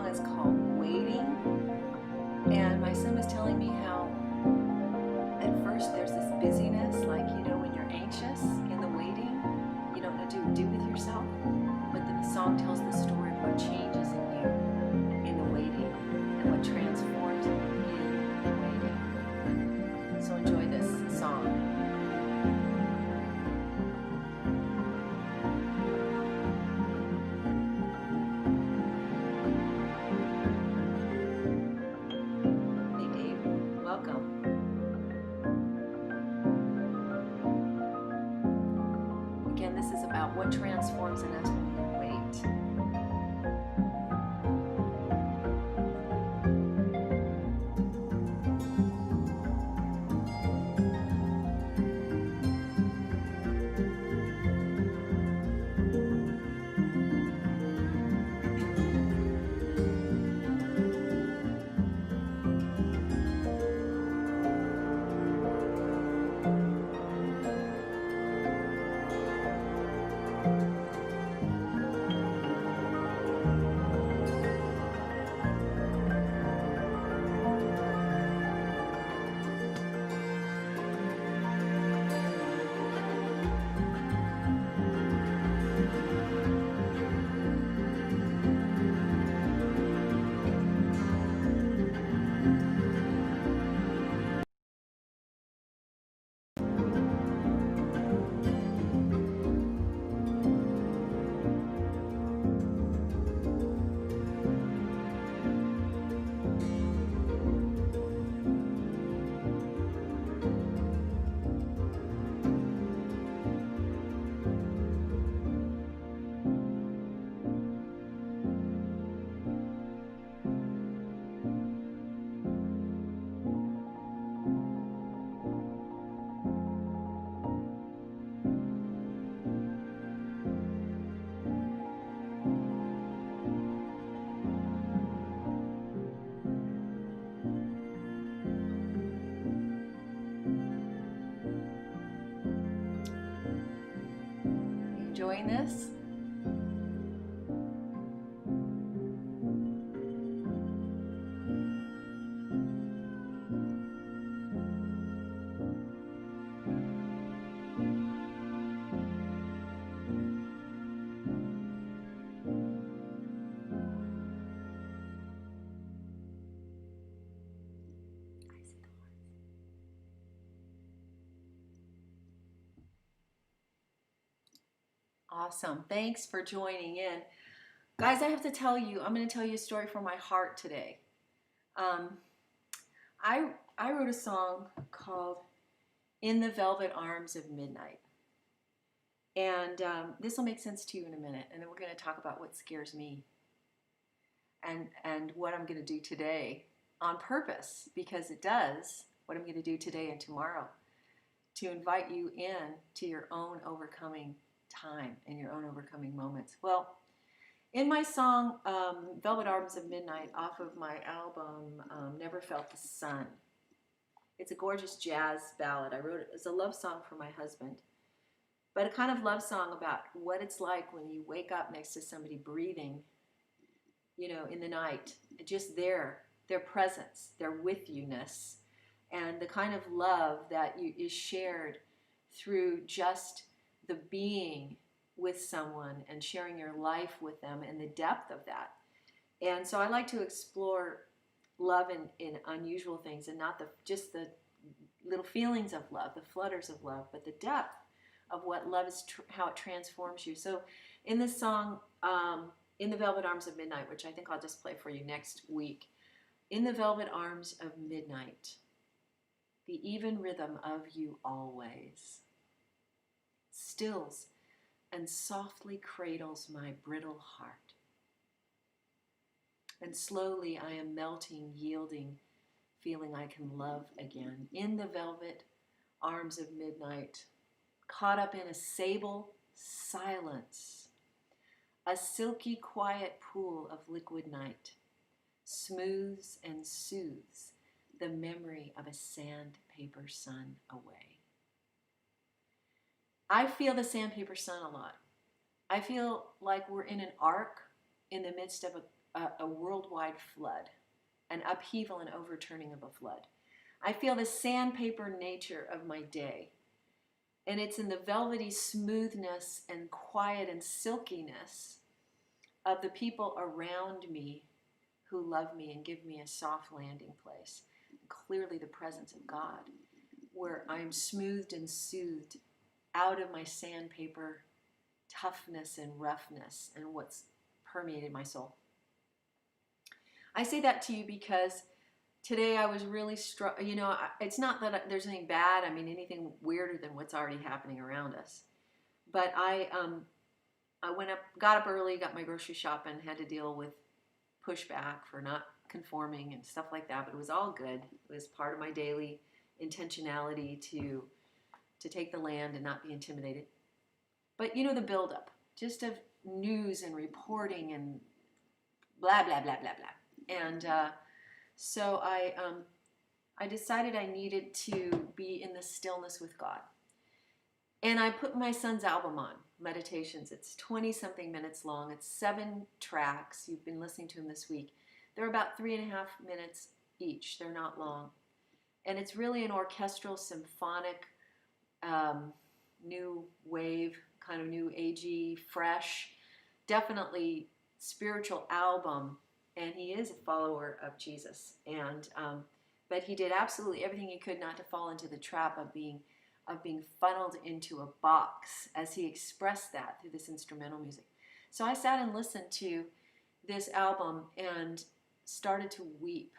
is called Waiting. And my son was telling me how at first there's this busyness, like, when you're anxious in the waiting, you don't know what to do with yourself. But then the song tells the story of what changes in you in the waiting and what transforms you in the waiting. So enjoy this song. Hey Dave, welcome. Again, this is about what transforms in us when we wait. Enjoying this? Awesome. Thanks for joining in. Guys, I have to tell you, I'm going to tell you a story from my heart today. Um, I wrote a song called In the Velvet Arms of Midnight. And this will make sense to you in a minute. And then we're going to talk about what scares me and what I'm going to do today on purpose, because it does what I'm going to do today and tomorrow to invite you in to your own overcoming time and your own overcoming moments. Well, in my song Velvet Arms of Midnight off of my album Never Felt the Sun, it's a gorgeous jazz ballad. I wrote it as a love song for my husband, but a kind of love song about what it's like when you wake up next to somebody breathing, in the night, just their presence, their with you-ness, and the kind of love that is shared through just the being with someone and sharing your life with them and the depth of that. And so I like to explore love in unusual things, and not just the little feelings of love, the flutters of love, but the depth of what love is, how it transforms you. So in this song, In the Velvet Arms of Midnight, which I think I'll just play for you next week, in the velvet arms of midnight, the even rhythm of you always stills and softly cradles my brittle heart. And slowly I am melting, yielding, feeling I can love again. In the velvet arms of midnight, caught up in a sable silence, a silky quiet pool of liquid night, smooths and soothes the memory of a sandpaper sun away. I feel the sandpaper sun a lot. I feel like we're in an arc in the midst of a worldwide flood, an upheaval and overturning of a flood. I feel the sandpaper nature of my day. And it's in the velvety smoothness and quiet and silkiness of the people around me who love me and give me a soft landing place. Clearly, the presence of God, where I'm smoothed and soothed out of my sandpaper toughness and roughness and what's permeated my soul. I say that to you because today I was really struck. You know, it's not that there's anything bad. I mean, anything weirder than what's already happening around us. But I went up, got up early, got my grocery shopping, had to deal with pushback for not conforming and stuff like that. But it was all good. It was part of my daily intentionality to take the land and not be intimidated. But you know, the buildup, just of news and reporting and blah blah blah blah blah. And so I decided I needed to be in the stillness with God. And I put my son's album on, Meditations. It's 20-something minutes long. It's 7 tracks. You've been listening to him this week. They're about 3.5 minutes each. They're not long. And it's really an orchestral, symphonic, new wave, kind of new agey, fresh, definitely spiritual album. And he is a follower of Jesus. And but he did absolutely everything he could not to fall into the trap of being funneled into a box, as he expressed that through this instrumental music. So I sat and listened to this album and started to weep.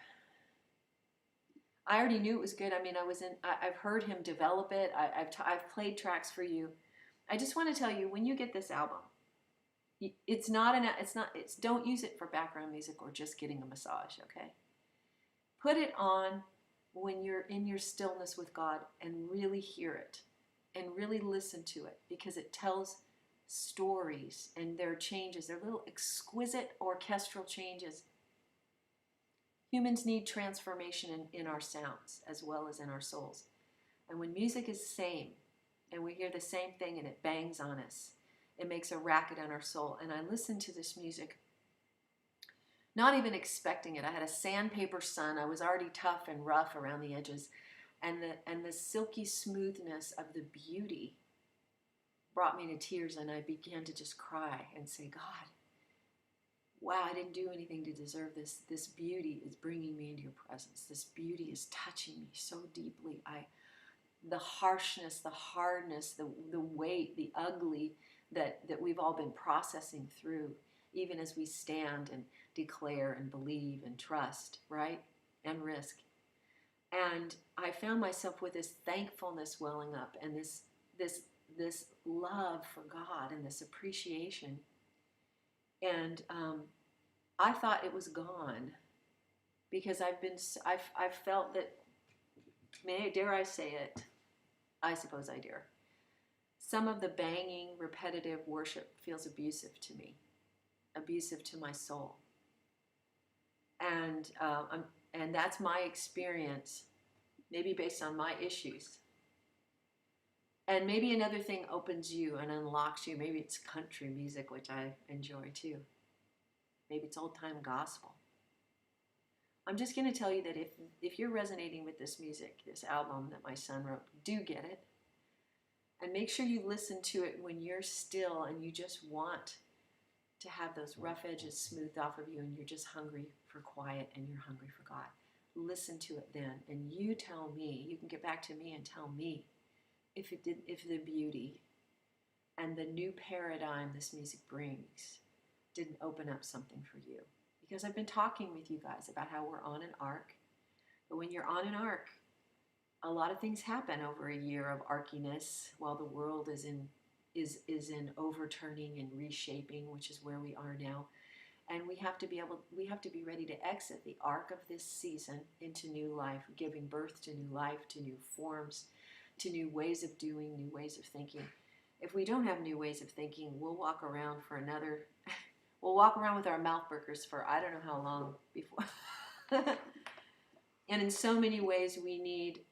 I already knew it was good. I mean, I've heard him develop it. I've played tracks for you. I just want to tell you, when you get this album, don't use it for background music or just getting a massage, okay? Put it on when you're in your stillness with God and really hear it and really listen to it, because it tells stories and there are changes. They're little exquisite orchestral changes. Humans need transformation in our sounds as well as in our souls. And when music is the same and we hear the same thing and it bangs on us, it makes a racket on our soul. And I listened to this music not even expecting it. I had a sandpaper sun. I was already tough and rough around the edges. And the silky smoothness of the beauty brought me to tears, and I began to just cry and say, God, wow, I didn't do anything to deserve this. This beauty is bringing me into your presence. This beauty is touching me so deeply. The harshness, the hardness, the weight, the ugly that we've all been processing through, even as we stand and declare and believe and trust, right? And risk. And I found myself with this thankfulness welling up and this love for God and this appreciation. And I thought it was gone, because I've felt that, dare I say it? I suppose I dare. Some of the banging, repetitive worship feels abusive to me, abusive to my soul. And that's my experience, maybe based on my issues. And maybe another thing opens you and unlocks you. Maybe it's country music, which I enjoy too. Maybe it's old-time gospel. I'm just going to tell you that if you're resonating with this music, this album that my son wrote, do get it. And make sure you listen to it when you're still and you just want to have those rough edges smoothed off of you and you're just hungry for quiet and you're hungry for God. Listen to it then, and you tell me, you can get back to me and tell me if the beauty and the new paradigm this music brings didn't open up something for you. Because I've been talking with you guys about how we're on an arc, but when you're on an arc, a lot of things happen over a year of arciness while the world is in overturning and reshaping, which is where we are now. And we have to be ready to exit the arc of this season into new life, giving birth to new life, to new forms, to new ways of doing, new ways of thinking. If we don't have new ways of thinking, we'll walk around with our mouth burgers for I don't know how long before. And in so many ways, we need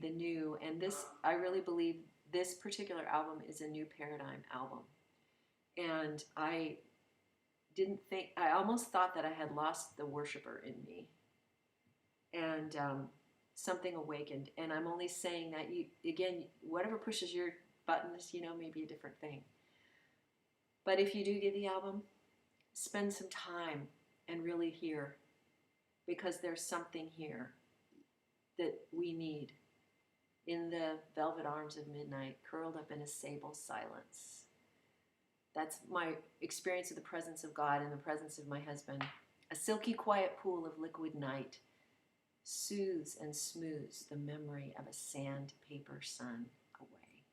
the new. And this, I really believe, this particular album is a new paradigm album. And I almost thought that I had lost the worshiper in me. And something awakened. And I'm only saying that, again, whatever pushes your buttons, may be a different thing. But if you do get the album, spend some time and really hear, because there's something here that we need. In the velvet arms of midnight, curled up in a sable silence. That's my experience of the presence of God and the presence of my husband. A silky quiet pool of liquid night soothes and smooths the memory of a sandpaper sun away.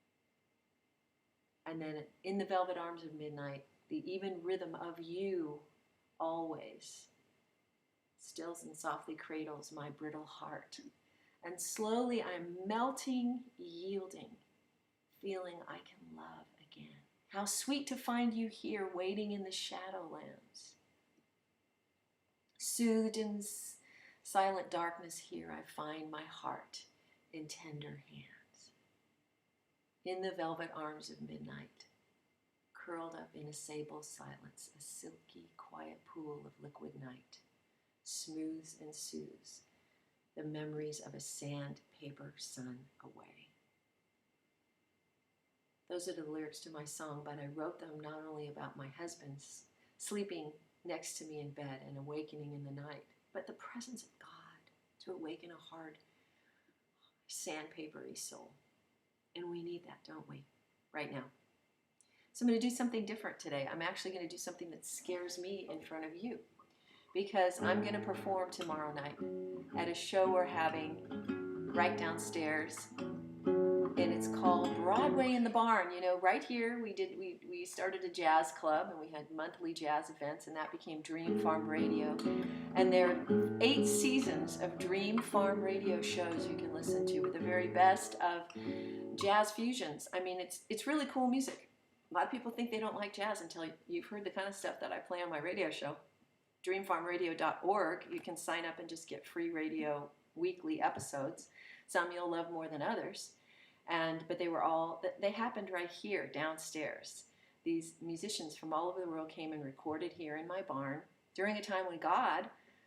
And then in the velvet arms of midnight, the even rhythm of you always stills and softly cradles my brittle heart. And slowly I'm melting, yielding, feeling I can love again. How sweet to find you here, waiting in the shadowlands. Soothed in silent darkness here, I find my heart in tender hands. In the velvet arms of midnight, curled up in a sable silence, a silky, quiet pool of liquid night, smooths and soothes the memories of a sandpaper sun away. Those are the lyrics to my song, but I wrote them not only about my husband sleeping next to me in bed and awakening in the night, but the presence of God to awaken a hard, sandpapery soul. And we need that, don't we? Right now. So I'm going to do something different today. I'm actually going to do something that scares me in front of you, because I'm going to perform tomorrow night at a show we're having right downstairs, and it's called Broadway in the Barn. Right here we started a jazz club, and we had monthly jazz events, and that became Dream Farm Radio. And there are 8 seasons of Dream Farm Radio shows you can listen to with the very best of jazz fusions. I mean, it's really cool music. A lot of people think they don't like jazz until you've heard the kind of stuff that I play on my radio show. DreamFarmRadio.org. You can sign up and just get free radio weekly episodes. Some you'll love more than others. But they happened right here downstairs. These musicians from all over the world came and recorded here in my barn during a time when God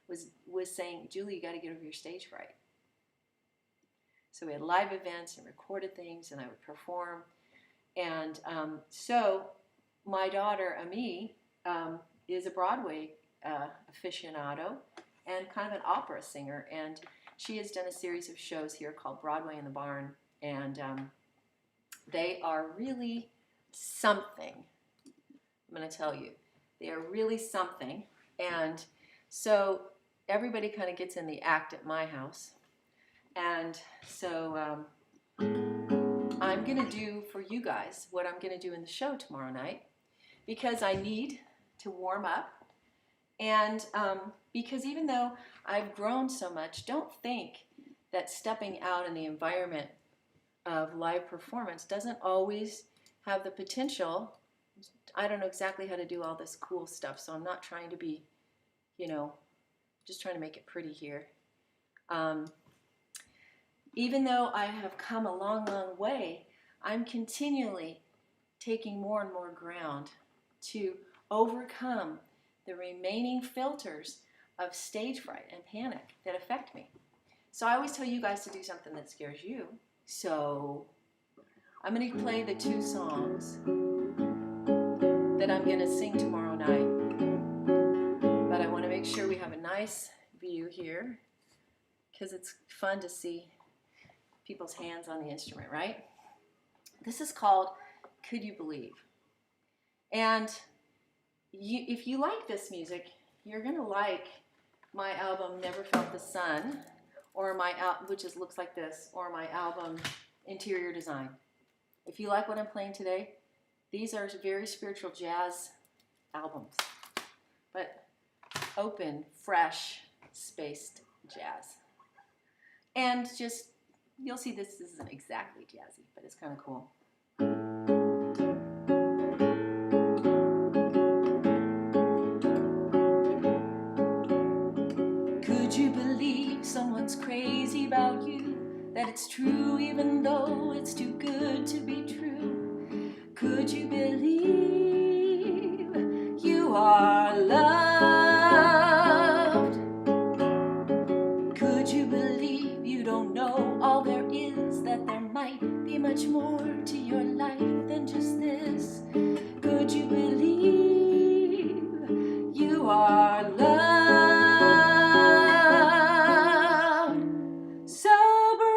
was saying, Julie, you got to get over your stage fright. So we had live events and recorded things, and I would perform. And so my daughter, Ami, is a Broadway aficionado and kind of an opera singer. And she has done a series of shows here called Broadway in the Barn. And they are really something. I'm going to tell you. They are really something. And so everybody kind of gets in the act at my house. And so I'm going to do for you guys what I'm going to do in the show tomorrow night, because I need to warm up. And because even though I've grown so much, don't think that stepping out in the environment of live performance doesn't always have the potential. I don't know exactly how to do all this cool stuff, so I'm not trying to be, just trying to make it pretty here. Even though I have come a long, long way, I'm continually taking more and more ground to overcome the remaining filters of stage fright and panic that affect me. So I always tell you guys to do something that scares you. So I'm going to play the 2 songs that I'm going to sing tomorrow night. But I want to make sure we have a nice view here, because it's fun to see people's hands on the instrument, right? This is called Could You Believe? And if you like this music, you're going to like my album Never Felt the Sun, or which looks like this, or my album Interior Design. If you like what I'm playing today, these are very spiritual jazz albums, but open, fresh, spaced jazz. And just, you'll see this isn't exactly jazzy, but it's kind of cool. Could you believe someone's crazy about you? That it's true even though it's too good to be true? Could you believe you are loved much more to your life than just this. Could you believe you are loved? So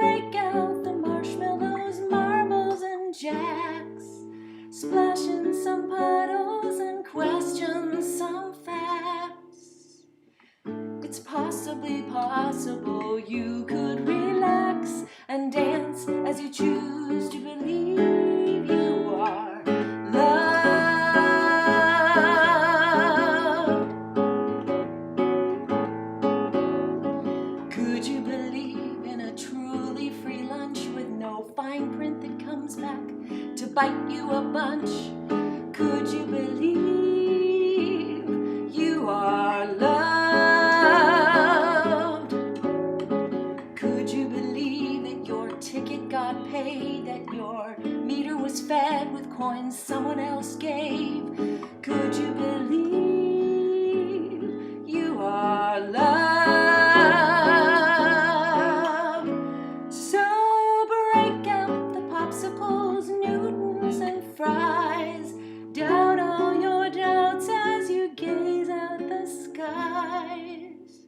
break out the marshmallows, marbles, and jacks. Splash in some puddles and question some facts. It's possibly possible you could relax and dance as you choose to believe you are loved. Could you believe in a truly free lunch with no fine print that comes back to bite you a bunch? Could you believe you are loved? Could you believe that your ticket got paid, that your meter was fed with coins someone else gave? Could you believe you are loved? So break out the popsicles, Newtons, and fries. Doubt all your doubts as you gaze at the skies.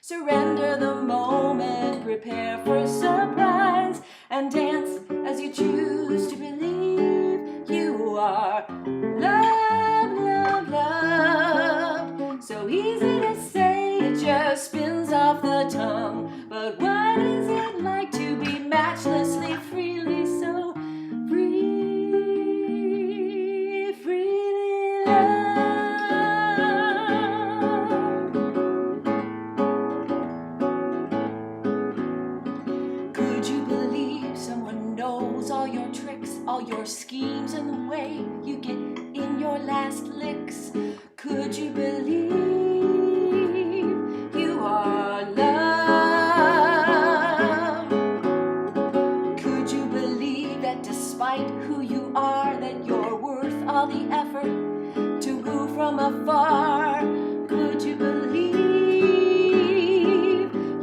Surrender the moment, prepare for a surprise, and dance as you choose to believe you are loved, loved, loved. So easy to say, it just spins off the tongue. But what is it like to be matchlessly, freely, so free, freely loved? Could you believe someone knows all your tricks, all your schemes, and the way you get in your last licks? Could you believe you are loved? Could you believe that despite who you are, that you're worth all the effort to woo from afar? Could you believe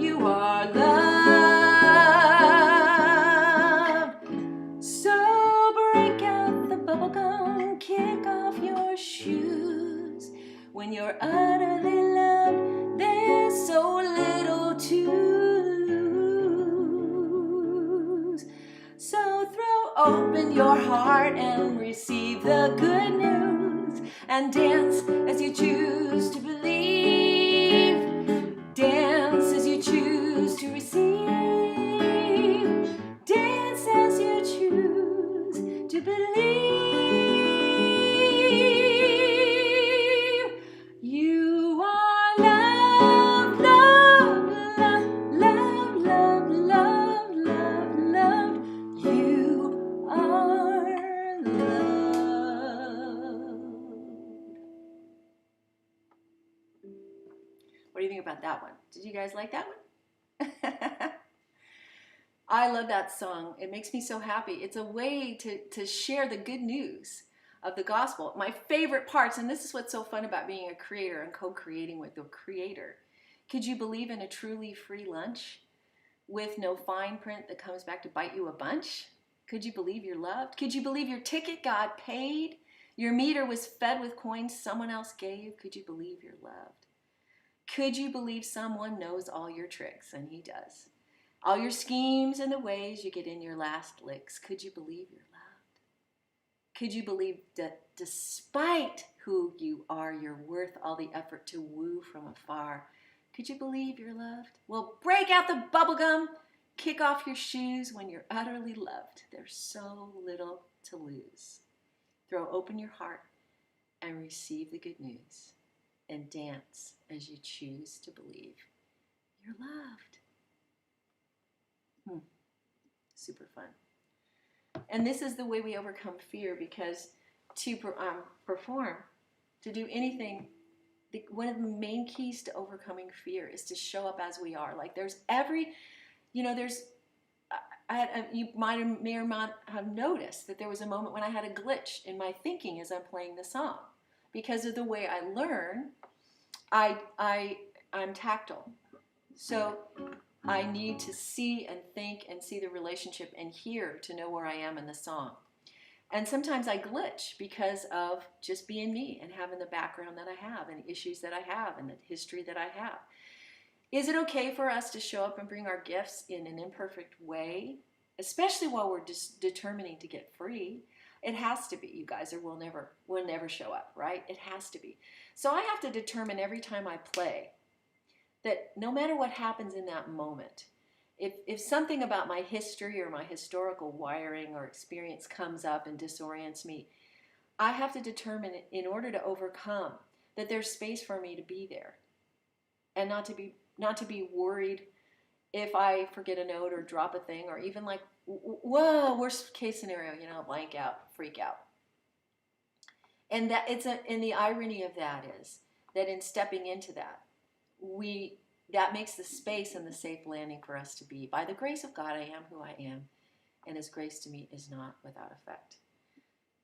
you are loved? So break out the bubblegum, kick off your shoes. When you're utterly loved, there's so little to lose. So throw open your heart and receive the good news, and dance as you choose to believe. Dance as you choose to receive. Dance as you choose to believe. You are loved, loved, loved, loved, loved, loved, loved, loved. You are loved. What do you think about that one? Did you guys like that one? I love that song. It makes me so happy. It's a way to share the good news of the gospel. My favorite parts, and this is what's so fun about being a creator and co-creating with the Creator. Could you believe in a truly free lunch with no fine print that comes back to bite you a bunch? Could you believe you're loved? Could you believe your ticket got paid? Your meter was fed with coins someone else gave? Could you believe you're loved? Could you believe someone knows all your tricks? And he does. All your schemes and the ways you get in your last licks. Could you believe you're loved? Could you believe that despite who you are, you're worth all the effort to woo from afar? Could you believe you're loved? Well, break out the bubblegum, kick off your shoes. When you're utterly loved, there's so little to lose. Throw open your heart and receive the good news, and dance as you choose to believe you're loved. Super fun. And this is the way we overcome fear, because to perform, to do anything, one of the main keys to overcoming fear is to show up as we are. Like there's you may or not have noticed that there was a moment when I had a glitch in my thinking as I'm playing the song. Because of the way I learn, I'm tactile. So I need to see and think and see the relationship and hear to know where I am in the song. And sometimes I glitch because of just being me and having the background that I have and the issues that I have and the history that I have. Is it okay for us to show up and bring our gifts in an imperfect way, especially while we're just determining to get free? It has to be, you guys, or we'll never show up, right? It has to be. So I have to determine every time I play that no matter what happens in that moment, if something about my history or my historical wiring or experience comes up and disorients me, I have to determine in order to overcome that there's space for me to be there and not to be worried if I forget a note or drop a thing, or even like, whoa, worst case scenario, blank out, freak out. And and the irony of that is that in stepping into that, that makes the space and the safe landing for us to be. By the grace of God, I am who I am, and His grace to me is not without effect.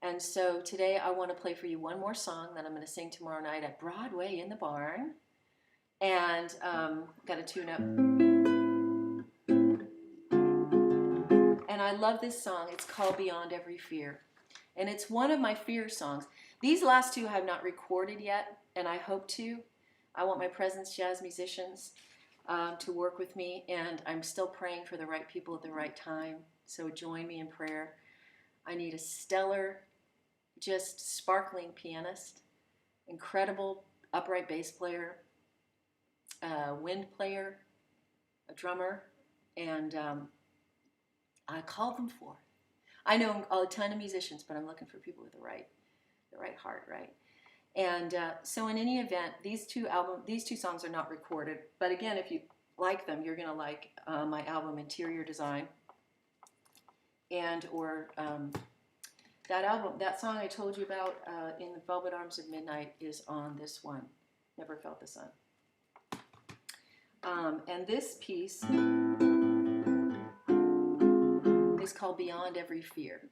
And so today I want to play for you one more song that I'm going to sing tomorrow night at Broadway in the Barn. And got to tune up. And I love this song. It's called Beyond Every Fear. And it's one of my fear songs. These last two I have not recorded yet, and I hope to. I want my Presence Jazz musicians to work with me, and I'm still praying for the right people at the right time. So join me in prayer. I need a stellar, just sparkling pianist, incredible upright bass player, wind player, a drummer, and I called them forth. I know a ton of musicians, but I'm looking for people with the right heart, right? And so in any event, these two songs are not recorded. But again, if you like them, you're going to like my album Interior Design. Or that song I told you about in the Velvet Arms of Midnight is on this one, Never Felt the Sun. And this piece is called Beyond Every Fear.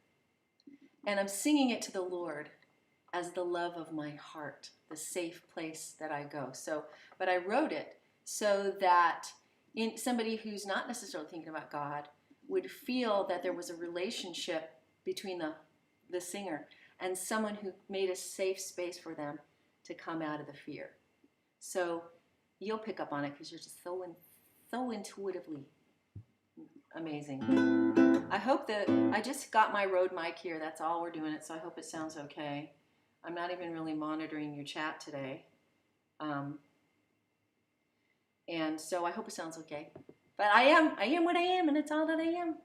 And I'm singing it to the Lord as the love of my heart, the safe place that I go. But I wrote it so that somebody who's not necessarily thinking about God would feel that there was a relationship between the singer and someone who made a safe space for them to come out of the fear. So you'll pick up on it because you're just so intuitively amazing. I hope that I just got my Rode mic here. That's all we're doing it, so I hope it sounds okay. I'm not even really monitoring your chat today. And so I hope it sounds okay. But I am what I am, and it's all that I am.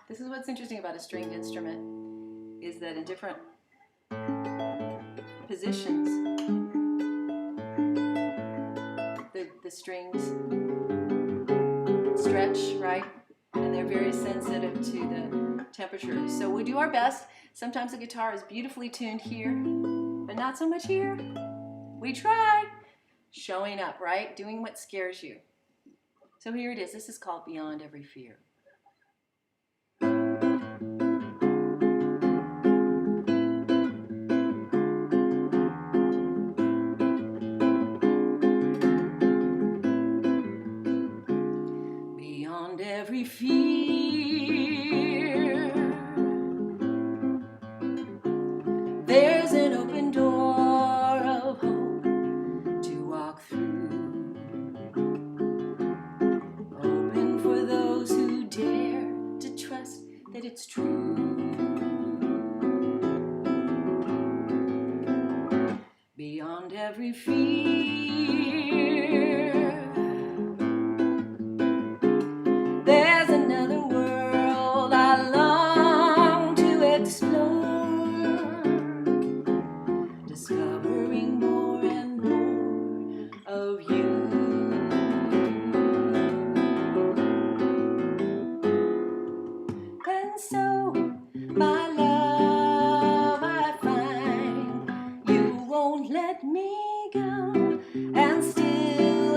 This is what's interesting about a stringed instrument, is that in different positions, the strings stretch, right? And they're very sensitive to the temperature. So we do our best. Sometimes the guitar is beautifully tuned here, but not so much here. We try. Showing up, right? Doing what scares you. So here it is. This is called Beyond Every Fear. Beyond every fear, there's an open door of hope to walk through. Open for those who dare to trust that it's true. Beyond every fear, there's another world I long to explore, discovering more and more of you. And so, my love, I find you won't let me go, and still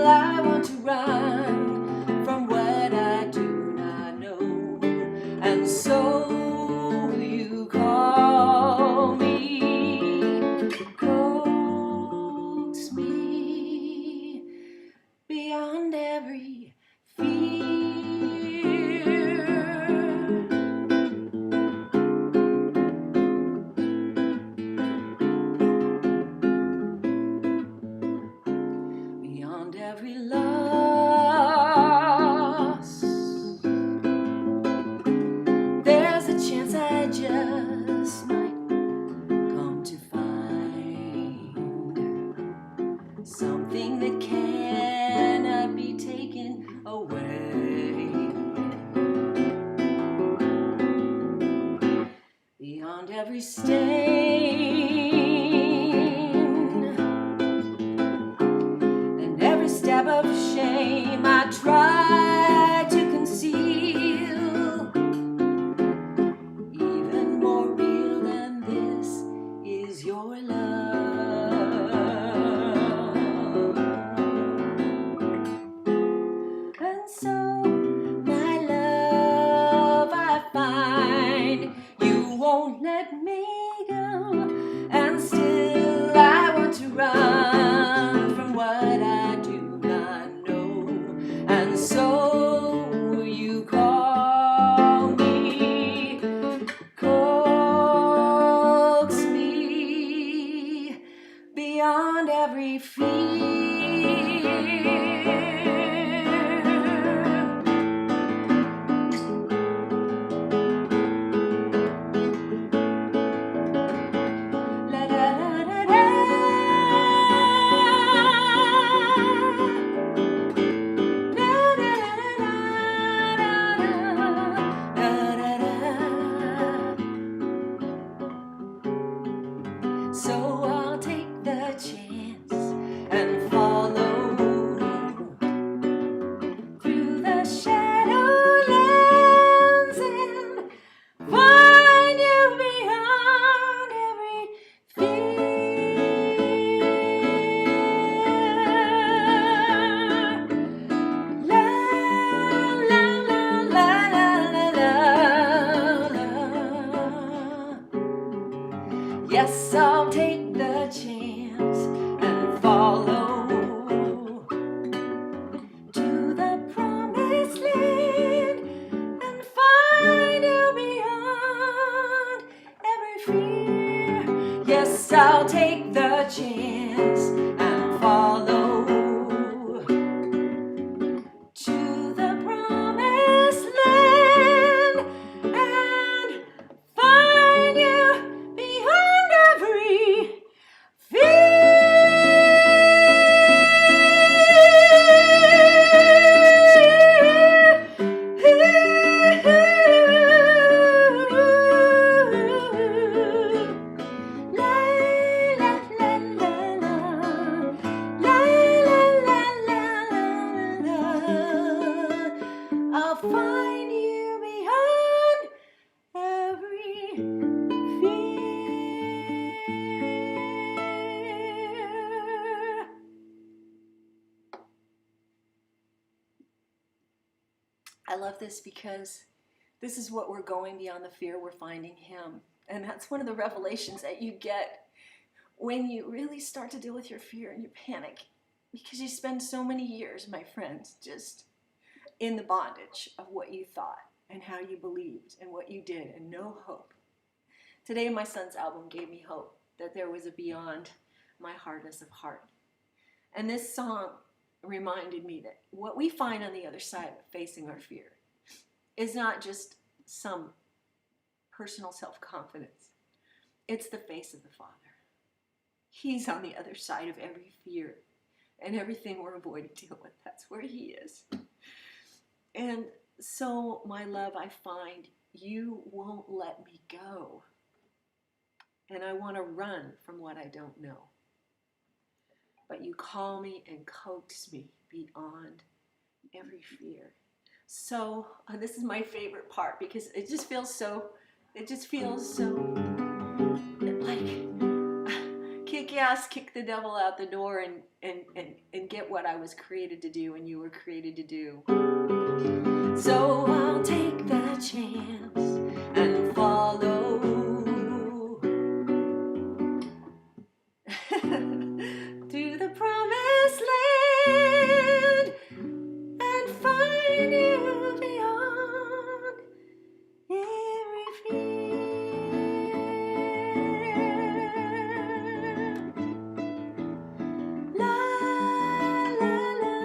every loss. There's a chance I just might come to find something that cannot be taken away. Beyond every stain and every stab of shame I try to conceal, even more real than this is your love. And so, my love, I find you won't let me go, and still I want to run from what I do not know. And so you call me, coax me beyond every fear. So I'll take the chance and follow through the shadowlands and find you beyond every fear. La la la la la la la. Yes, I'll take the chance and follow to the promised land and find you beyond every fear. Yes, I'll take the chance and follow to the promised land and find you beyond every I'll find you beyond every fear. I love this because this is what we're going beyond the fear, we're finding Him. And that's one of the revelations that you get when you really start to deal with your fear and your panic, because you spend so many years, my friends, just in the bondage of what you thought and how you believed and what you did, and no hope. Today, my son's album gave me hope that there was a beyond my hardness of heart. And this song reminded me that what we find on the other side of facing our fear is not just some personal self-confidence. It's the face of the Father. He's on the other side of every fear and everything we're avoiding to deal with. That's where He is. And so, my love, I find you won't let me go. And I want to run from what I don't know. But you call me and coax me beyond every fear. So this is my favorite part, because it just feels so like kick ass, kick the devil out the door and get what I was created to do and you were created to do. So I'll take the chance and follow to the promised land and find you beyond every fear. La la la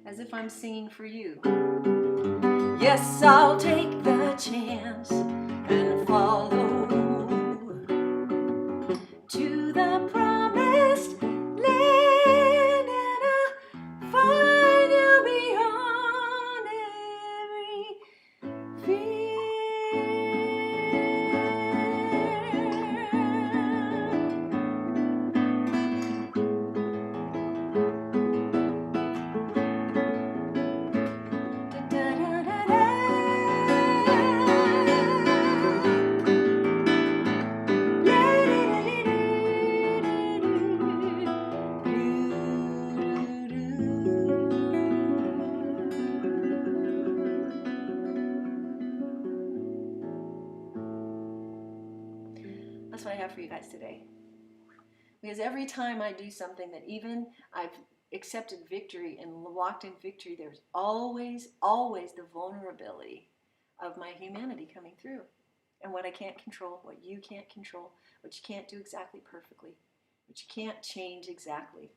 as if I'm singing for you. Yes, I'll take the chance and follow to the promised land, and I'll find you beyond every fear. That's what I have for you guys today. Because every time I do something that even I've accepted victory and walked in victory, there's always, always the vulnerability of my humanity coming through. And what I can't control, what you can't control, what you can't do exactly perfectly, what you can't change exactly.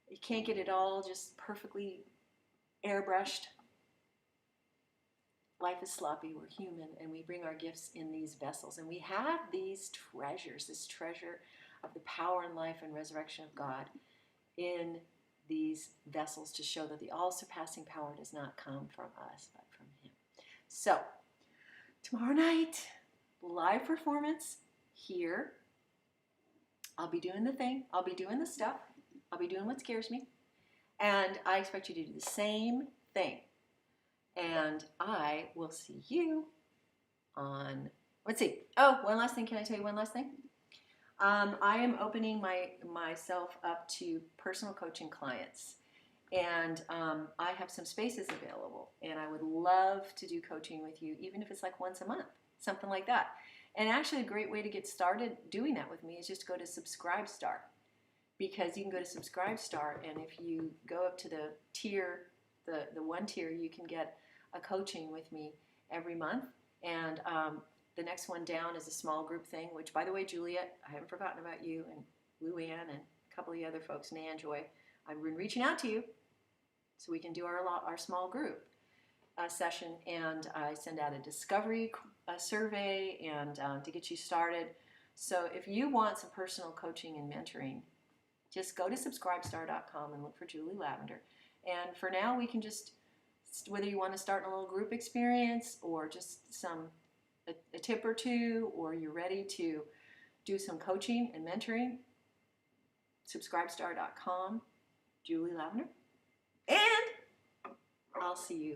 You can't get it all just perfectly airbrushed. Life is sloppy, we're human, and we bring our gifts in these vessels. And we have these treasures, this treasure of the power and life and resurrection of God in these vessels to show that the all-surpassing power does not come from us, but from Him. So, tomorrow night, live performance here. I'll be doing the thing. I'll be doing the stuff. I'll be doing what scares me. And I expect you to do the same thing. And I will see you on, let's see. Oh, one last thing. Can I tell you one last thing? I am opening myself up to personal coaching clients. And I have some spaces available. And I would love to do coaching with you, even if it's like once a month, something like that. And actually a great way to get started doing that with me is just to go to Subscribestar. Because you can go to Subscribestar, and if you go up to the tier, the one tier, you can get a coaching with me every month. And the next one down is a small group thing, which, by the way, Juliet, I haven't forgotten about you, and Luann, and a couple of the other folks, Nan, Joy. I've been reaching out to you so we can do our small group session, and I send out a discovery survey and to get you started. So if you want some personal coaching and mentoring, just go to subscribestar.com and look for Julie Lavender. And for now, we can just, whether you want to start in a little group experience or just a tip or two, or you're ready to do some coaching and mentoring, subscribestar.com, Julie Lavender. And I'll see you